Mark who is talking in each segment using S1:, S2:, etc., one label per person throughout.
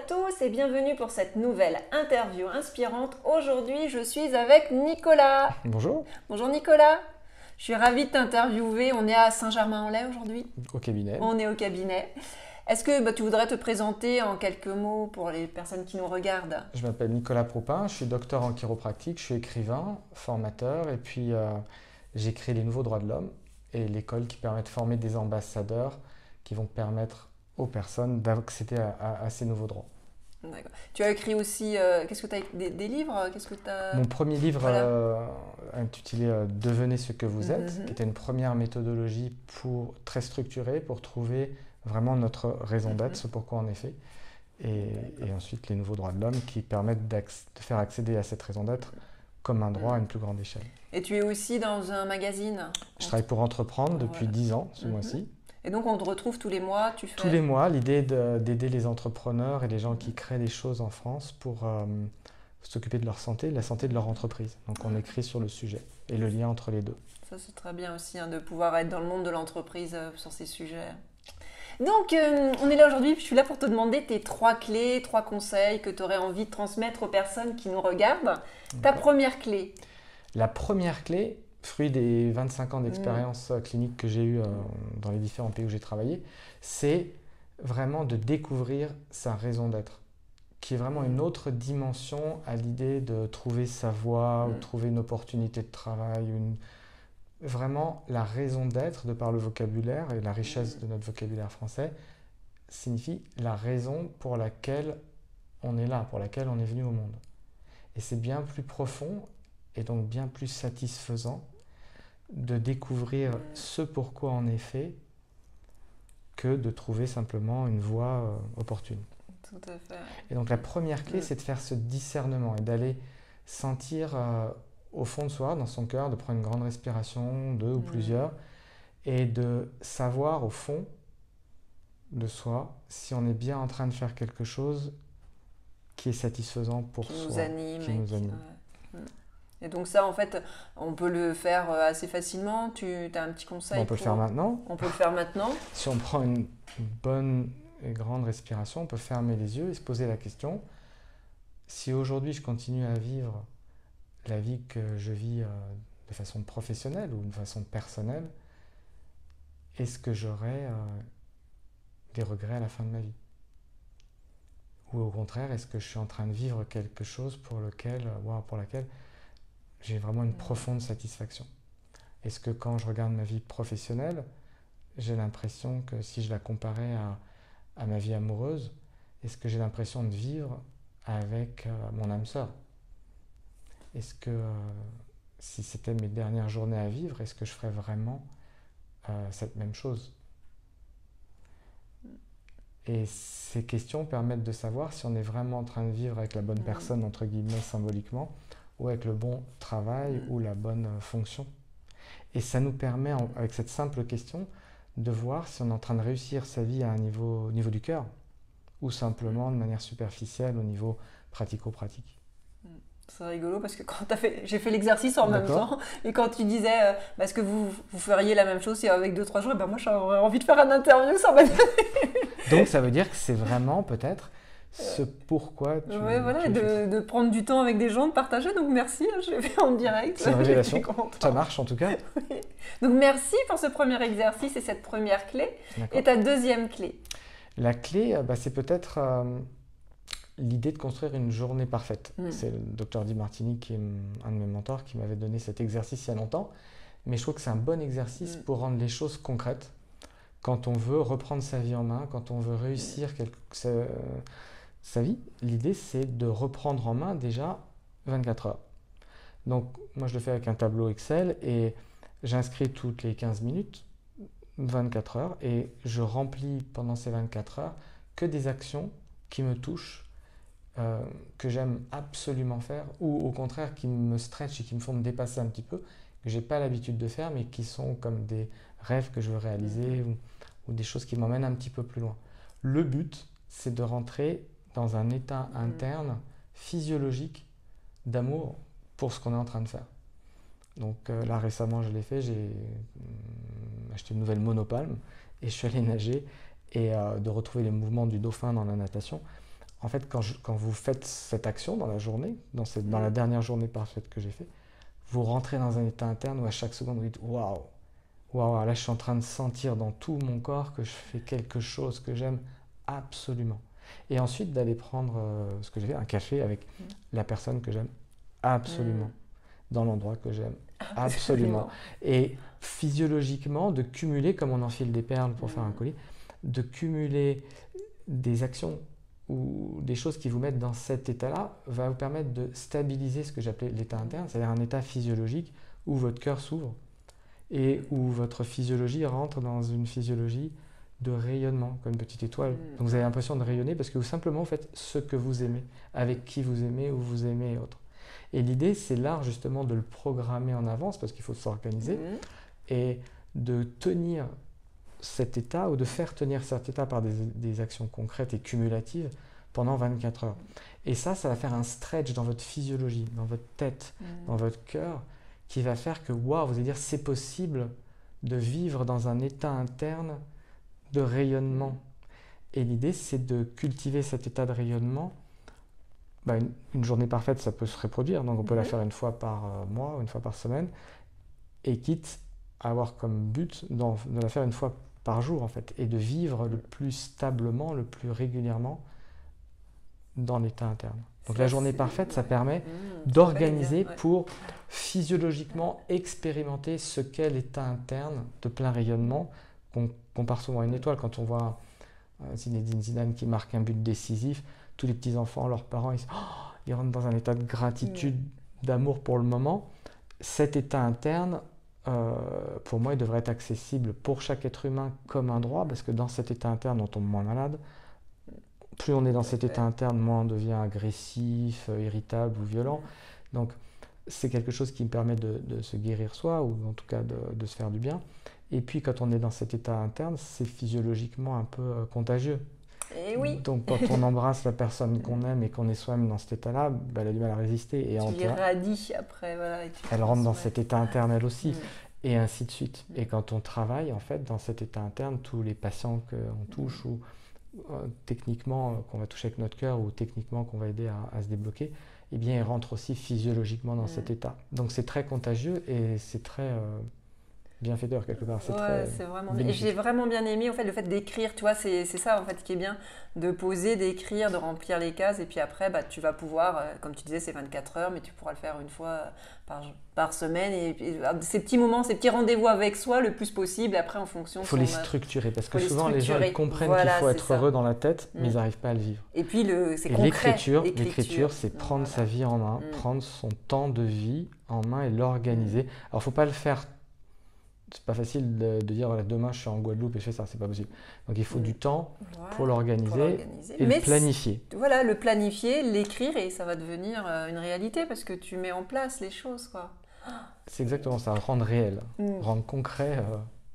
S1: tous et bienvenue pour cette nouvelle interview inspirante. Aujourd'hui, je suis avec Nicolas.
S2: Bonjour.
S1: Bonjour Nicolas. Je suis ravie de t'interviewer. On est à Saint-Germain-en-Laye aujourd'hui.
S2: Au cabinet.
S1: On est au cabinet. Est-ce que tu voudrais te présenter en quelques mots pour les personnes qui nous regardent?
S2: Je m'appelle Nicolas Propin, je suis docteur en chiropractique, je suis écrivain, formateur et puis j'ai créé les Nouveaux Droits de l'Homme et l'école qui permet de former des ambassadeurs qui vont permettre aux personnes d'accéder à ces nouveaux droits.
S1: D'accord. Tu as écrit aussi, qu'est-ce que tu as des livres? Qu'est-ce que t'as...
S2: Mon premier livre intitulé Devenez ce que vous êtes, qui était une première méthodologie très structurée pour trouver vraiment notre raison d'être, ce pourquoi on est fait. Et ensuite les Nouveaux Droits de l'Homme qui permettent de faire accéder à cette raison d'être comme un droit à une plus grande échelle.
S1: Et tu es aussi dans un magazine?
S2: Je travaille pour Entreprendre depuis 10 ans ce mois-ci.
S1: Et donc on te retrouve tous les mois, tu fais...
S2: Tous les mois, l'idée est d'aider les entrepreneurs et les gens qui créent des choses en France pour s'occuper de leur santé, de la santé de leur entreprise. Donc on écrit sur le sujet et le lien entre les deux.
S1: Ça c'est très bien aussi de pouvoir être dans le monde de l'entreprise sur ces sujets. Donc on est là aujourd'hui, je suis là pour te demander tes 3 clés, 3 conseils que tu aurais envie de transmettre aux personnes qui nous regardent. Ta première clé?
S2: La première clé, fruit des 25 ans d'expérience clinique que j'ai eue dans les différents pays où j'ai travaillé, c'est vraiment de découvrir sa raison d'être, qui est vraiment une autre dimension à l'idée de trouver sa voie ou trouver une opportunité de travail. Vraiment, la raison d'être, de par le vocabulaire et la richesse de notre vocabulaire français, signifie la raison pour laquelle on est là, pour laquelle on est venu au monde. Et c'est bien plus profond et donc bien plus satisfaisant de découvrir ce pourquoi on est fait que de trouver simplement une voie opportune.
S1: Tout à fait.
S2: Et donc la première clé, c'est de faire ce discernement et d'aller sentir au fond de soi, dans son cœur, de prendre une grande respiration, 2 ou plusieurs, et de savoir au fond de soi si on est bien en train de faire quelque chose qui est satisfaisant pour soi, qui nous anime.
S1: Et donc ça, en fait, on peut le faire assez facilement. Tu as un petit conseil?
S2: On peut le faire maintenant.
S1: On peut le faire maintenant.
S2: Si on prend une bonne et grande respiration, on peut fermer les yeux et se poser la question, si aujourd'hui je continue à vivre la vie que je vis de façon professionnelle ou de façon personnelle, est-ce que j'aurai des regrets à la fin de ma vie? Ou au contraire, est-ce que je suis en train de vivre quelque chose pour laquelle j'ai vraiment une profonde satisfaction? Est-ce que quand je regarde ma vie professionnelle, j'ai l'impression que si je la comparais à ma vie amoureuse, est-ce que j'ai l'impression de vivre avec mon âme sœur? Est-ce que si c'était mes dernières journées à vivre, est-ce que je ferais vraiment cette même chose? Et ces questions permettent de savoir si on est vraiment en train de vivre avec la bonne personne, entre guillemets, symboliquement, ou avec le bon travail ou la bonne fonction. Et ça nous permet, avec cette simple question, de voir si on est en train de réussir sa vie à un niveau du cœur, ou simplement de manière superficielle au niveau pratico-pratique.
S1: C'est rigolo parce que j'ai fait l'exercice en même temps, et quand tu disais est-ce que vous feriez la même chose avec 2-3 jours, et moi j'aurais envie de faire un interview, ça m'a donné.
S2: Donc ça veut dire que c'est vraiment peut-être ce pourquoi tu...
S1: Oui, voilà, de prendre du temps avec des gens, de partager, donc merci, je l'ai fait en direct.
S2: C'est une révélation, ça marche en tout cas.
S1: Oui. Donc merci pour ce premier exercice et cette première clé. Et ta deuxième clé?
S2: La clé, c'est peut-être l'idée de construire une journée parfaite. C'est le docteur Di Martini, qui est un de mes mentors, qui m'avait donné cet exercice il y a longtemps. Mais je trouve que c'est un bon exercice pour rendre les choses concrètes. Quand on veut reprendre sa vie en main, quand on veut réussir sa vie, l'idée c'est de reprendre en main déjà 24 heures. Donc moi je le fais avec un tableau Excel et j'inscris toutes les 15 minutes, 24 heures, et je remplis pendant ces 24 heures que des actions qui me touchent, que j'aime absolument faire, ou au contraire qui me stretchent et qui me font me dépasser un petit peu, que je n'ai pas l'habitude de faire, mais qui sont comme des rêves que je veux réaliser ou des choses qui m'emmènent un petit peu plus loin. Le but, c'est de rentrer dans un état interne physiologique d'amour pour ce qu'on est en train de faire. Donc là récemment je l'ai fait, j'ai acheté une nouvelle monopalme et je suis allé nager et de retrouver les mouvements du dauphin dans la natation en fait, quand vous faites cette action dans la journée, dans la dernière journée parfaite que j'ai fait, vous rentrez dans un état interne où à chaque seconde vous dites waouh, waouh, là je suis en train de sentir dans tout mon corps que je fais quelque chose que j'aime absolument. Et ensuite d'aller prendre ce que j'ai fait, un café avec la personne que j'aime absolument, dans l'endroit que j'aime absolument. Et physiologiquement, de cumuler, comme on enfile des perles pour faire un colis, de cumuler des actions ou des choses qui vous mettent dans cet état-là va vous permettre de stabiliser ce que j'appelais l'état interne, c'est-à-dire un état physiologique où votre cœur s'ouvre et où votre physiologie rentre dans une physiologie de rayonnement, comme une petite étoile. Donc vous avez l'impression de rayonner parce que vous simplement faites ce que vous aimez, avec qui vous aimez, où vous aimez et autres. Et l'idée, c'est l'art justement de le programmer en avance parce qu'il faut s'organiser et de tenir cet état ou de faire tenir cet état par des actions concrètes et cumulatives pendant 24 heures. Et ça va faire un stretch dans votre physiologie, dans votre tête, dans votre cœur, qui va faire que, waouh, vous allez dire, c'est possible de vivre dans un état interne de rayonnement. Et l'idée, c'est de cultiver cet état de rayonnement. Une journée parfaite, ça peut se reproduire, donc on peut la faire une fois par mois, une fois par semaine, et quitte à avoir comme but de la faire une fois par jour, en fait, et de vivre le plus stablement, le plus régulièrement dans l'état interne. Donc la journée parfaite, ça permet d'organiser pour physiologiquement expérimenter ce qu'est l'état interne de plein rayonnement qu'on compare souvent à une étoile. Quand on voit Zinedine Zidane qui marque un but décisif, tous les petits-enfants, leurs parents, ils rentrent dans un état de gratitude, d'amour pour le moment. Cet état interne, pour moi, il devrait être accessible pour chaque être humain comme un droit, parce que dans cet état interne, on tombe moins malade. Plus on est dans cet état interne, moins on devient agressif, irritable ou violent. Donc, c'est quelque chose qui me permet de se guérir soi, ou en tout cas de se faire du bien. Et puis, quand on est dans cet état interne, c'est physiologiquement un peu contagieux.
S1: Et oui.
S2: Donc, quand on embrasse la personne qu'on aime et qu'on est soi-même dans cet état-là, elle a du mal à résister. Et
S1: tu l'irradies après. Voilà, et
S2: elle rentre dans cet état interne elle aussi. Et ainsi de suite. Et quand on travaille, en fait, dans cet état interne, tous les patients qu'on touche ou techniquement qu'on va toucher avec notre cœur ou techniquement qu'on va aider à se débloquer, eh bien, ils rentrent aussi physiologiquement dans cet état. Donc, c'est très contagieux et c'est très bienfaiteur quelque part. C'est
S1: vraiment bien. Et j'ai vraiment bien aimé en fait, le fait d'écrire, tu vois, c'est ça en fait qui est bien, de poser, d'écrire, de remplir les cases et puis après tu vas pouvoir, comme tu disais c'est 24 heures, mais tu pourras le faire une fois par semaine et ces petits moments, ces petits rendez-vous avec soi le plus possible après en fonction de
S2: il faut les structurer parce que souvent les gens ils comprennent qu'il faut être heureux dans la tête mais ils n'arrivent pas à le vivre.
S1: Et puis c'est concret.
S2: L'écriture c'est prendre sa vie en main, prendre son temps de vie en main et l'organiser. Alors il ne faut pas le faire. C'est pas facile de dire voilà, demain je suis en Guadeloupe et je fais ça, c'est pas possible. Donc il faut du temps pour l'organiser et le planifier.
S1: Voilà, le planifier, l'écrire et ça va devenir une réalité parce que tu mets en place les choses, quoi.
S2: C'est exactement ça, rendre réel, rendre concret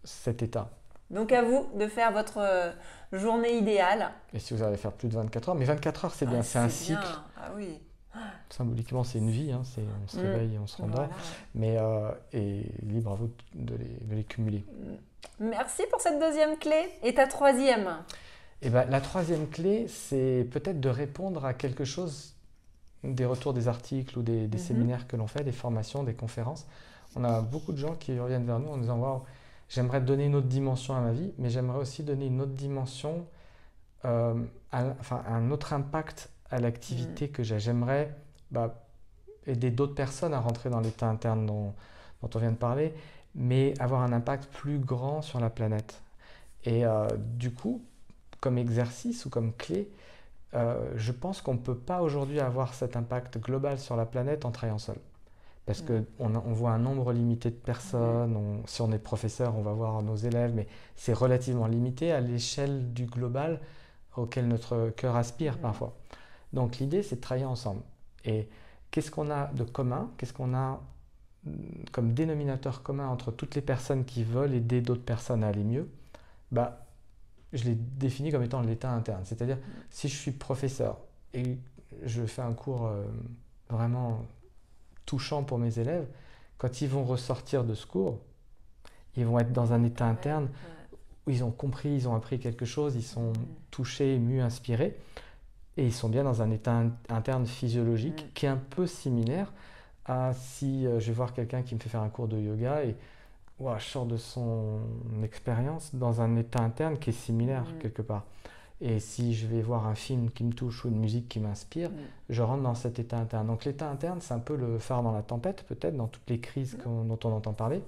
S2: cet état.
S1: Donc à vous de faire votre journée idéale.
S2: Et si vous allez faire plus de 24 heures, mais 24 heures c'est bien, c'est un cycle.
S1: Ah oui.
S2: Symboliquement, c'est une vie, hein, on se réveille et on se rendort, mais et libre à vous de les cumuler.
S1: Merci pour cette deuxième clé. Et ta troisième?
S2: La troisième clé, c'est peut-être de répondre à quelque chose, des retours des articles ou des séminaires que l'on fait, des formations, des conférences. On a beaucoup de gens qui reviennent vers nous en disant « Waouh, j'aimerais donner une autre dimension à ma vie, mais j'aimerais aussi donner une autre dimension, un autre impact à l'activité que j'ai. J'aimerais aider d'autres personnes à rentrer dans l'état interne dont on vient de parler, mais avoir un impact plus grand sur la planète. Et du coup, comme exercice ou comme clé, je pense qu'on ne peut pas aujourd'hui avoir cet impact global sur la planète en travaillant seul. Parce qu'on voit un nombre limité de personnes, si on est professeur, on va voir nos élèves, mais c'est relativement limité à l'échelle du global auquel notre cœur aspire parfois. Donc l'idée, c'est de travailler ensemble. Et qu'est-ce qu'on a de commun? Qu'est-ce qu'on a comme dénominateur commun entre toutes les personnes qui veulent aider d'autres personnes à aller mieux? Je l'ai défini comme étant l'état interne. C'est-à-dire, si je suis professeur et je fais un cours vraiment touchant pour mes élèves, quand ils vont ressortir de ce cours, ils vont être dans un état interne où ils ont compris, ils ont appris quelque chose, ils sont touchés, émus, inspirés. et ils sont bien dans un état interne physiologique qui est un peu similaire à si je vais voir quelqu'un qui me fait faire un cours de yoga et wow, je sors de son expérience dans un état interne qui est similaire quelque part. Et si je vais voir un film qui me touche ou une musique qui m'inspire, je rentre dans cet état interne. Donc l'état interne, c'est un peu le phare dans la tempête, peut-être, dans toutes les crises dont on entend parler.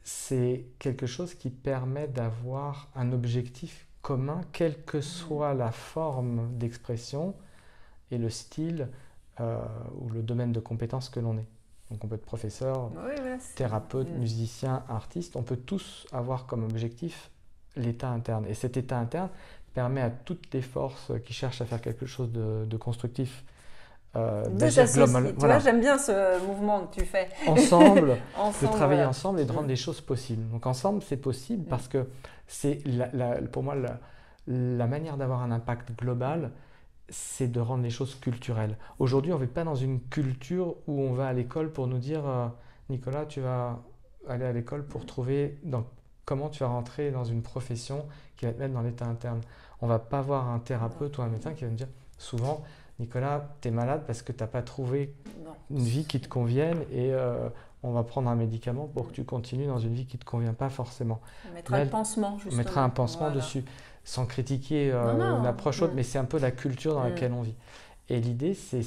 S2: C'est quelque chose qui permet d'avoir un objectif commun, quelle que soit la forme d'expression et le style ou le domaine de compétences que l'on est. Donc on peut être professeur, thérapeute, musicien, artiste, on peut tous avoir comme objectif l'état interne. Et cet état interne permet à toutes les forces qui cherchent à faire quelque chose de constructif d'agir globalement.
S1: Tu vois, j'aime bien ce mouvement que tu fais.
S2: Ensemble, de travailler ensemble et de rendre les choses possibles. Donc ensemble, c'est possible parce que c'est pour moi la manière d'avoir un impact global, c'est de rendre les choses culturelles. Aujourd'hui, on ne vit pas dans une culture où on va à l'école pour nous dire Nicolas, tu vas aller à l'école pour trouver comment tu vas rentrer dans une profession qui va te mettre dans l'état interne. On ne va pas voir un thérapeute ou un médecin qui va me dire souvent Nicolas, tu es malade parce que tu n'as pas trouvé une vie qui te convienne et on va prendre un médicament pour que tu continues dans une vie qui ne te convient pas forcément.
S1: On mettra un pansement, justement.
S2: On mettra un pansement dessus, sans critiquer une approche autre, mais c'est un peu la culture dans laquelle on vit. Et l'idée, c'est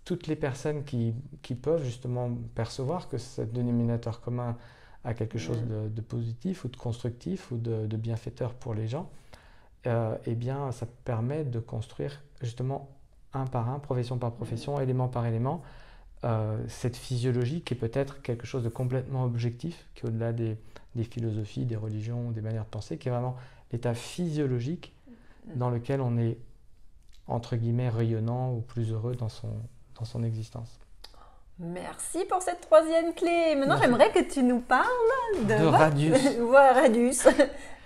S2: toutes les personnes qui peuvent justement percevoir que ce dénominateur commun a quelque chose de positif ou de constructif ou de bienfaiteur pour les gens, eh bien, ça permet de construire justement un par un, profession par profession, élément par élément, cette physiologie qui est peut-être quelque chose de complètement objectif, qui est au-delà des philosophies, des religions, des manières de penser, qui est vraiment l'état physiologique dans lequel on est, entre guillemets, rayonnant ou plus heureux dans son existence.
S1: Merci pour cette troisième clé. Maintenant, j'aimerais que tu nous parles de
S2: Radius.
S1: Voilà, Radius.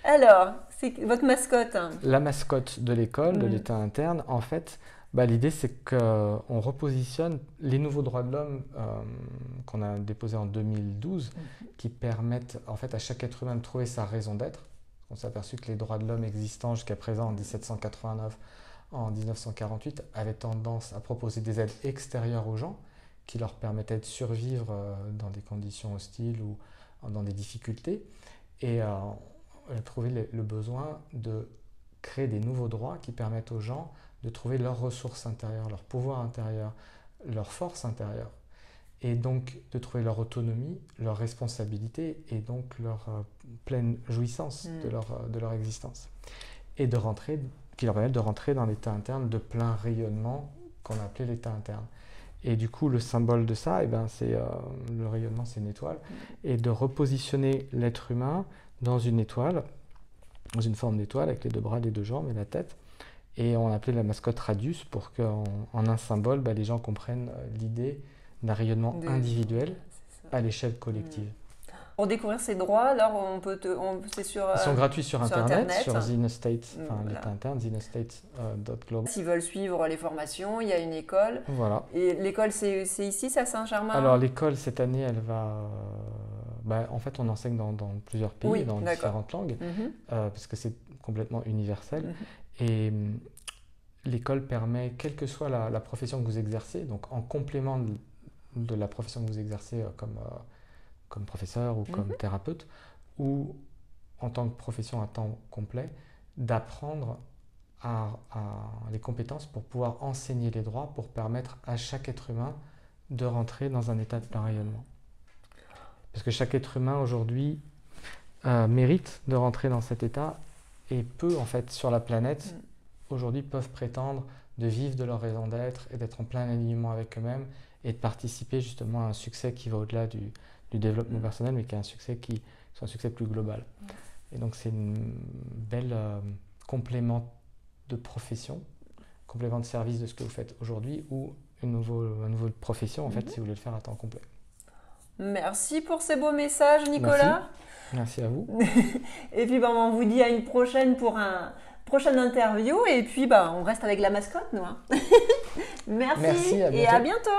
S1: Alors, c'est votre mascotte.
S2: La mascotte de l'école, de l'état interne, en fait, l'idée c'est qu'on repositionne les nouveaux droits de l'homme qu'on a déposés en 2012 qui permettent en fait à chaque être humain de trouver sa raison d'être. On s'est aperçu que les droits de l'homme existants jusqu'à présent en 1789, en 1948, avaient tendance à proposer des aides extérieures aux gens qui leur permettaient de survivre dans des conditions hostiles ou dans des difficultés. Et on a trouvé le besoin de créer des nouveaux droits qui permettent aux gens de trouver leurs ressources intérieures, leur pouvoir intérieur, leur force intérieure, et donc de trouver leur autonomie, leur responsabilité et donc leur pleine jouissance de leur existence. Et qui leur permettent de rentrer dans l'état interne de plein rayonnement qu'on a appelé l'état interne. Et du coup, le symbole de ça, c'est le rayonnement, c'est une étoile, et de repositionner l'être humain dans une étoile, dans une forme d'étoile avec les deux bras, les deux jambes et la tête. Et on appelait la mascotte Radius pour qu'en un symbole, les gens comprennent l'idée d'un rayonnement individuel à l'échelle collective.
S1: Pour découvrir ces droits, alors c'est sur...
S2: Ils sont gratuits sur Internet, sur Zinestate, l'état interne, zinestate.global.
S1: S'ils veulent suivre les formations, il y a une école.
S2: Voilà.
S1: Et l'école, c'est ici, à Saint-Germain?
S2: Alors l'école, cette année, elle va... en fait, on enseigne dans plusieurs pays, dans différentes langues, parce que c'est complètement universel. Et l'école permet, quelle que soit la profession que vous exercez, donc en complément de la profession que vous exercez comme professeur ou comme thérapeute, ou en tant que profession à temps complet, d'apprendre les compétences pour pouvoir enseigner les droits, pour permettre à chaque être humain de rentrer dans un état de plein rayonnement. Parce que chaque être humain aujourd'hui mérite de rentrer dans cet état, et peu en fait sur la planète aujourd'hui peuvent prétendre de vivre de leur raison d'être et d'être en plein alignement avec eux-mêmes et de participer justement à un succès qui va au-delà du développement personnel, mais qui est un succès qui soit un succès plus global. Et donc c'est une belle complément de profession, complément de service de ce que vous faites aujourd'hui, ou une nouvelle profession en fait si vous voulez le faire à temps complet.
S1: Merci pour ces beaux messages, Nicolas.
S2: Merci à vous.
S1: Et puis on vous dit à une prochaine pour un prochaine interview, et puis on reste avec la mascotte, nous. Merci,
S2: à bientôt.
S1: Et à bientôt.